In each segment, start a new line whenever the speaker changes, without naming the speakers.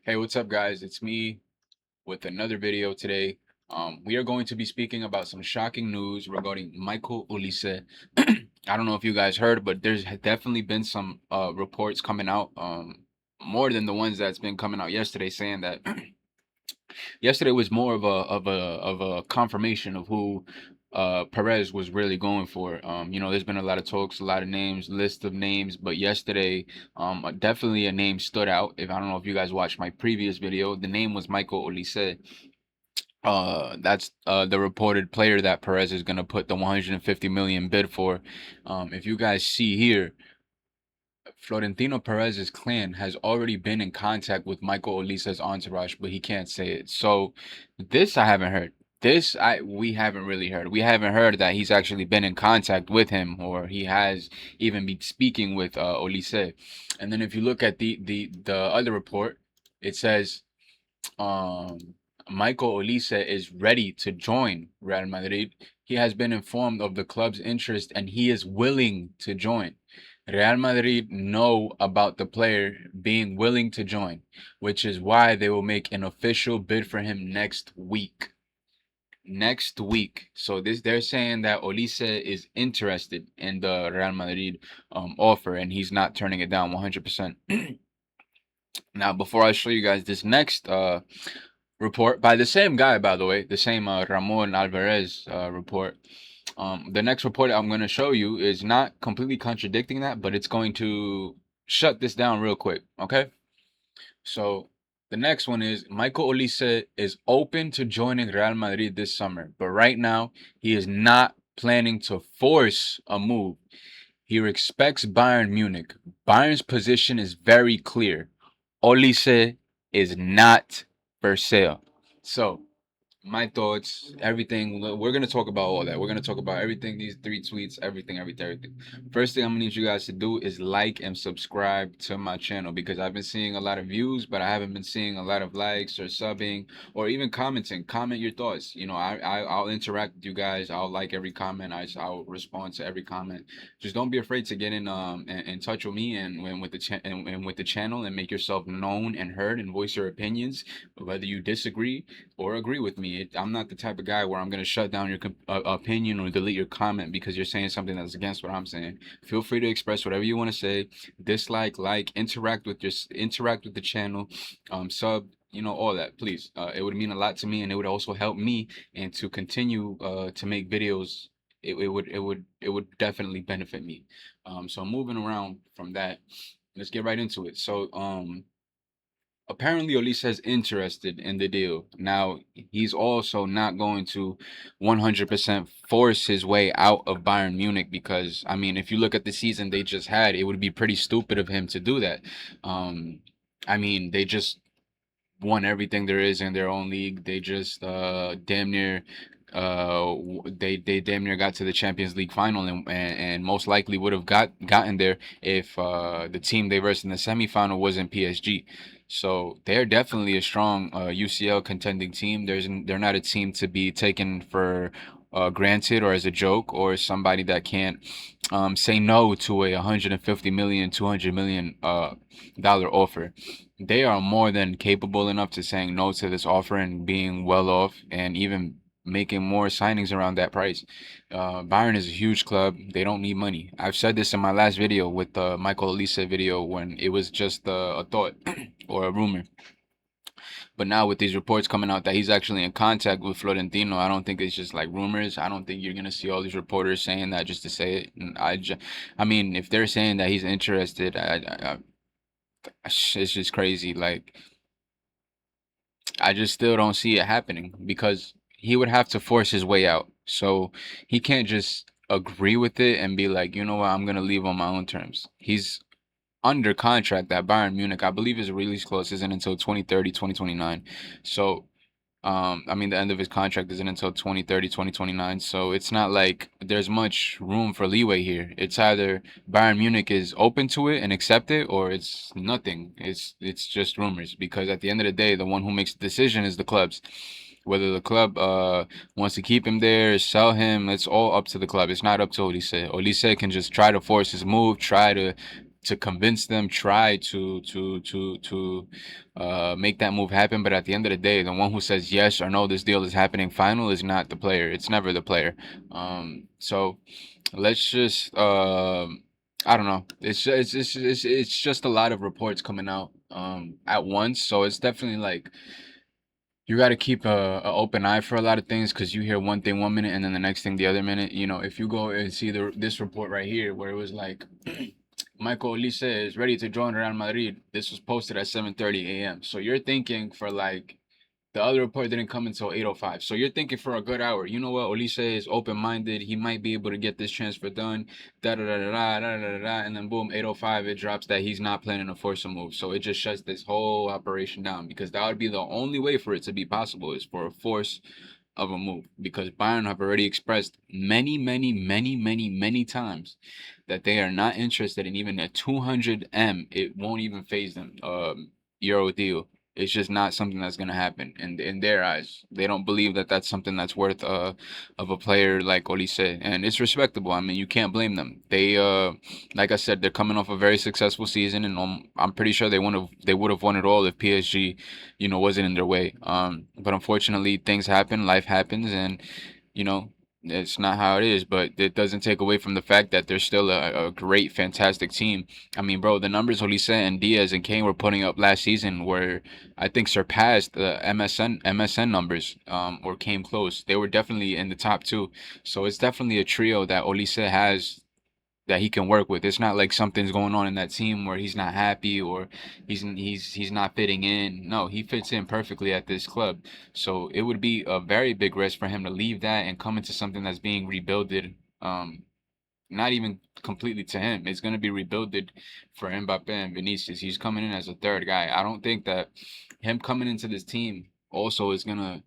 Hey, what's up, guys? It's me with another video today. We are going to be speaking about some shocking news regarding Michael Olise. I don't know if you guys heard, but there's definitely been some reports coming out, more than the ones that's been coming out yesterday, saying that yesterday was more of a confirmation of who Perez was really going for. There's been a lot of talks, a lot of names, list of names, but yesterday, definitely a name stood out. If I don't know if you guys watched my previous video, the name was Michael Olise. That's the reported player that Perez is gonna put the 150 million bid for. If you guys see here, Florentino Perez's clan has already been in contact with Michael Olisa's entourage, but he can't say it. So this I haven't heard. This I we haven't really heard. We haven't heard that he's actually been in contact with him, or he has even been speaking with Olise. And then if you look at the other report, it says um Michael Olise is ready to join Real Madrid. He has been informed of the club's interest and he is willing to join. Real Madrid know about the player being willing to join, which is why they will make an official bid for him next week. Next week. So this they're saying that Olise is interested in the Real Madrid offer and he's not turning it down 100%. Now, before I show you guys this next report by the same guy, by the way, the same Ramon Alvarez report. The next report I'm going to show you is not completely contradicting that, but it's going to shut this down real quick. Okay. So the next one is Michael Olise is open to joining Real Madrid this summer, but right now he is not planning to force a move. He expects Bayern Munich. Bayern's position is very clear. Olise is not for sale. So my thoughts, everything. We're gonna talk about all that. We're gonna talk about everything. These three tweets, everything. First thing I'm gonna need you guys to do is like and subscribe to my channel because I've been seeing a lot of views, but I haven't been seeing a lot of likes or subbing or even commenting. Comment your thoughts. I'll interact with you guys. I'll like every comment. I'll respond to every comment. Just don't be afraid to get in touch with me and with the channel and make yourself known and heard and voice your opinions, whether you disagree or agree with me. I'm not the type of guy where I'm going to shut down your opinion or delete your comment because you're saying something that's against what I'm saying. Feel free to express whatever you want to say. Dislike, like, interact with the channel, sub, all that. Please, it would mean a lot to me, and it would also help me and to continue to make videos. It would definitely benefit me. So moving around from that, let's get right into it. So apparently Olise is interested in the deal. Now, he's also not going to 100% force his way out of Bayern Munich because, I mean, if you look at the season they just had, it would be pretty stupid of him to do that. Um, I mean, they just won everything there is in their own league. They just damn near they damn near got to the Champions League final and most likely would have gotten there if the team they versed in the semifinal wasn't PSG. So they're definitely a strong UCL contending team. They're not a team to be taken for granted or as a joke or somebody that can't say no to a 150 million, 200 million dollar offer. They are more than capable enough to saying no to this offer and being well off and even making more signings around that price. Bayern is a huge club. They don't need money. I've said this in my last video with the Michael Olise video when it was just a thought or a rumor. But now with these reports coming out that he's actually in contact with Florentino, I don't think it's just like rumors. I don't think you're gonna see all these reporters saying that just to say it. And I mean, if they're saying that he's interested, it's just crazy. Like I just still don't see it happening because he would have to force his way out. So he can't just agree with it and be like, you know what, I'm gonna leave on my own terms. He's under contract at Bayern Munich. I believe his release clause isn't until 2030, 2029. So I mean, the end of his contract isn't until 2030, 2029. So it's not like there's much room for leeway here. It's either Bayern Munich is open to it and accept it, or it's nothing. It's just rumors because at the end of the day, the one who makes the decision is the clubs. Whether the club wants to keep him there, sell him, it's all up to the club. It's not up to Olise. Olise can just try to force his move, try to to convince them, try to make that move happen. But at the end of the day, the one who says yes or no, this deal is happening final is not the player. It's never the player. So let's just I don't know. It's just a lot of reports coming out at once. So it's definitely like you got to keep a open eye for a lot of things because you hear one thing one minute and then the next thing the other minute. You know, if you go and see this report right here where it was like Michael Olise is ready to join Real Madrid. This was posted at 7:30 a.m. So you're thinking for like the other report didn't come until 8:05. So you're thinking for a good hour. You know what? Olise is open-minded. He might be able to get this transfer done. Da da da da da da da da. And then boom, 8:05 it drops that he's not planning to force a move. So it just shuts this whole operation down because that would be the only way for it to be possible is for a force of a move because Bayern have already expressed many times that they are not interested in even a 200M. It won't even phase them. Euro deal. It's just not something that's gonna happen in their eyes. They don't believe that that's something that's worth of a player like Olise, and it's respectable. I mean, you can't blame them. They like I said, they're coming off a very successful season, and I'm pretty sure they would have won it all if PSG, you know, wasn't in their way. But unfortunately, things happen, life happens, and you know, it's not how it is, but it doesn't take away from the fact that they're still a great, fantastic team. I mean, bro, the numbers Olise and Diaz and Kane were putting up last season were, I think, surpassed the MSN numbers, or came close. They were definitely in the top two. So it's definitely a trio that Olise has that he can work with. It's not like something's going on in that team where he's not happy or he's not fitting in. No, he fits in perfectly at this club. So it would be a very big risk for him to leave that and come into something that's being rebuilded. Not even completely to him. It's gonna be rebuilded for Mbappe and Vinicius. He's coming in as a third guy. I don't think that him coming into this team also is gonna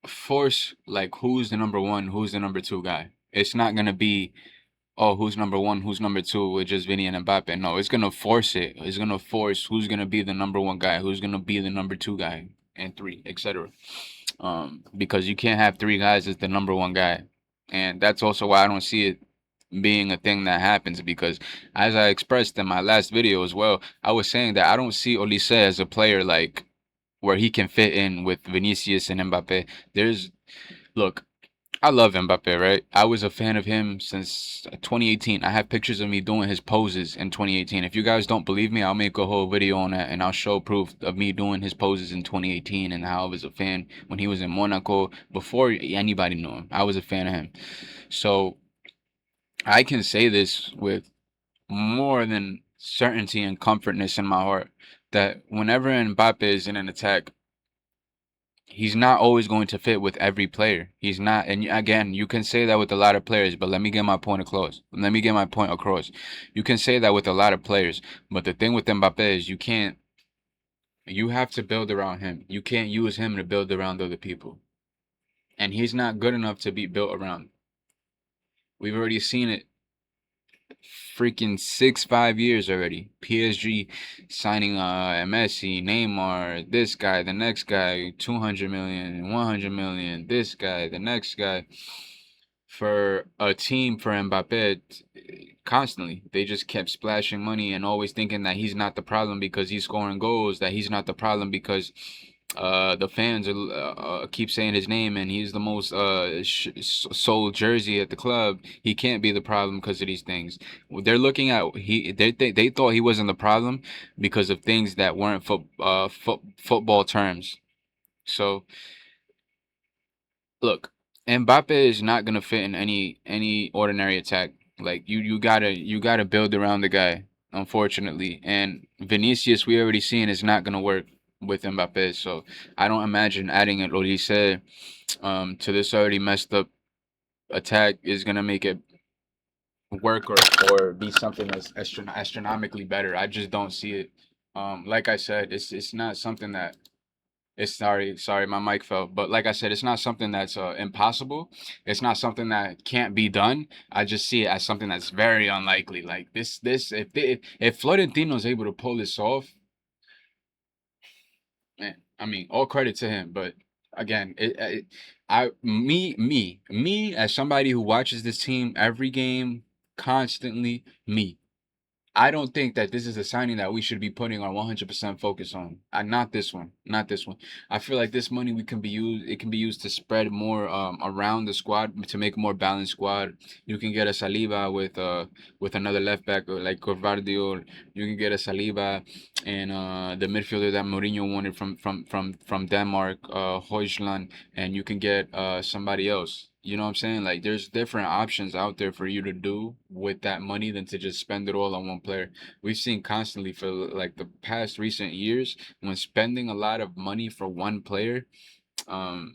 force like who's the number one, who's the number two guy. It's not gonna be oh, who's number one, who's number two with just Vinny and Mbappe. No, it's gonna force it. It's gonna force who's gonna be the number one guy, who's gonna be the number two guy, and three, etc. Because you can't have three guys as the number one guy, and that's also why I don't see it being a thing that happens. Because as I expressed in my last video as well, I was saying that I don't see Olise as a player like where he can fit in with Vinicius and Mbappe. There's look, I love Mbappe, right? I was a fan of him since 2018. I have pictures of me doing his poses in 2018. If you guys don't believe me, I'll make a whole video on that and I'll show proof of me doing his poses in 2018 and how I was a fan when he was in Monaco before anybody knew him. I was a fan of him. So I can say this with more than certainty and comfortness in my heart that whenever Mbappe is in an attack, he's not always going to fit with every player. He's not, and again, you can say that with a lot of players, but let me get my point across. Let me get my point across. You can say that with a lot of players, but the thing with Mbappe is you can't. You have to build around him. You can't use him to build around other people, and he's not good enough to be built around. We've already seen it freaking 5 years already. PSG signing Messi, Neymar, this guy, the next guy, 200 million, 100 million, this guy, the next guy. For a team for Mbappe, constantly they just kept splashing money and always thinking that he's not the problem because he's scoring goals, that he's not the problem because the fans are, keep saying his name and he's the most sold jersey at the club. He can't be the problem because of these things. They're looking at they thought he wasn't the problem because of things that weren't football terms. So look, Mbappe is not gonna fit in any ordinary attack. Like you gotta build around the guy, unfortunately. And Vinicius, we already seen is not gonna work with Mbappe. So I don't imagine adding an Olise to this already messed up attack is gonna make it work or be something that's astronomically better. I just don't see it. Like I said, it's not something that it's sorry, my mic fell. But like I said, it's not something that's impossible. It's not something that can't be done. I just see it as something that's very unlikely. Like this, if Florentino's able to pull this off, man, I mean, all credit to him. But again, me, as somebody who watches this team every game, Constantly me. I don't think that this is a signing that we should be putting our 100% focus on. Not this one. Not this one. I feel like this money we can be used. It can be used to spread more around the squad to make a more balanced squad. You can get a Saliba with another left back like Corvardio. You can get a Saliba and the midfielder that Mourinho wanted from Denmark, Højlund, and you can get somebody else. You know what I'm saying? Like there's different options out there for you to do with that money than to just spend it all on one player. We've seen constantly for like the past recent years when spending a lot of money for one player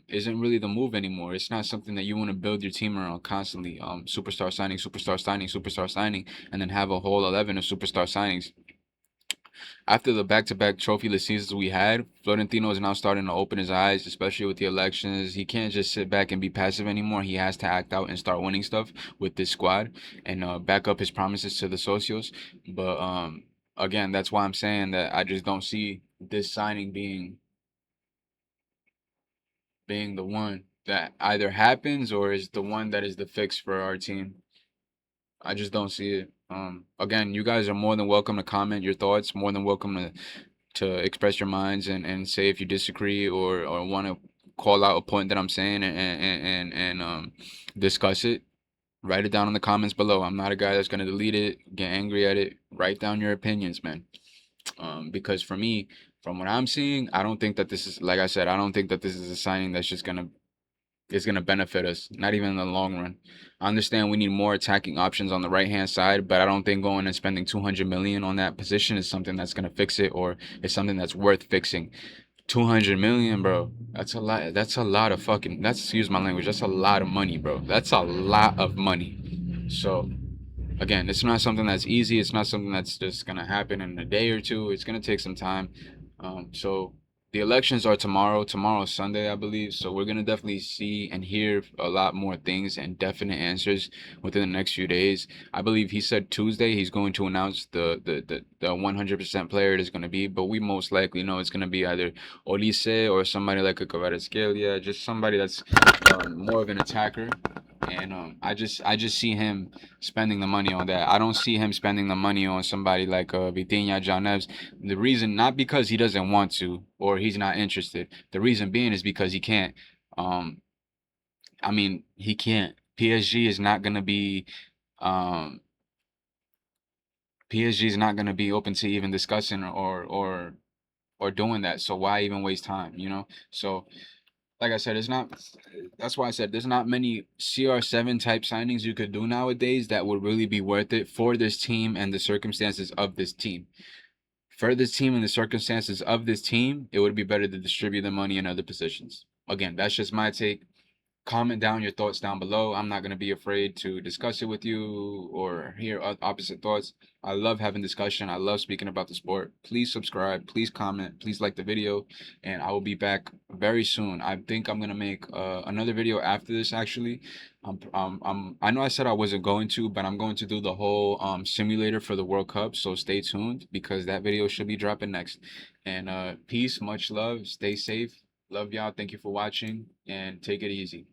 isn't really the move anymore. It's not something that you want to build your team around constantly. Superstar signing, superstar signing, superstar signing, and then have a whole 11 of superstar signings. After the back-to-back trophyless seasons we had, Florentino is now starting to open his eyes, especially with the elections. He can't just sit back and be passive anymore. He has to act out and start winning stuff with this squad and back up his promises to the socios. But again, that's why I'm saying that I just don't see this signing being the one that either happens or is the one that is the fix for our team. I just don't see it. Again, you guys are more than welcome to comment your thoughts, more than welcome to express your minds and say if you disagree or want to call out a point that I'm saying and discuss it. Write it down in the comments below. I'm not a guy that's gonna delete it, get angry at it. Write down your opinions, man. Because for me, from what I'm seeing, I don't think that this is like I said, I don't think that this is a signing that's just gonna is going to benefit us, not even in the long run. I understand we need more attacking options on the right hand side, but I don't think going and spending 200 million on that position is something that's going to fix it or is something that's worth fixing. 200 million, bro. That's a lot. That's a lot of fucking, that's, excuse my language, that's a lot of money, bro. That's a lot of money. So again, it's not something that's easy. It's not something that's just gonna happen in a day or two. It's gonna take some time. So the elections are tomorrow. Tomorrow's Sunday, I believe. So we're gonna definitely see and hear a lot more things and definite answers within the next few days. I believe he said Tuesday he's going to announce the 100% player it is gonna be, but we most likely know it's gonna be either Olise or somebody like a Kvaratskhelia, just somebody that's more of an attacker. And I just see him spending the money on that. I don't see him spending the money on somebody like Vitinha, John Neves. The reason, not because he doesn't want to or he's not interested. The reason being is because he can't. Um, I mean, he can't. PSG is not gonna be. Um, PSG is not gonna be open to even discussing or doing that. So why even waste time? You know. So like I said, it's not. That's why I said there's not many CR7 type signings you could do nowadays that would really be worth it for this team and the circumstances of this team. For this team and the circumstances of this team, it would be better to distribute the money in other positions. Again, that's just my take. Comment down your thoughts down below. I'm not going to be afraid to discuss it with you or hear opposite thoughts. I love having discussion. I love speaking about the sport. Please subscribe. Please comment. Please like the video. And I will be back very soon. I think I'm going to make another video after this, actually. I know I said I wasn't going to, but I'm going to do the whole simulator for the World Cup. So stay tuned because that video should be dropping next. And peace, much love. Stay safe. Love y'all. Thank you for watching and take it easy.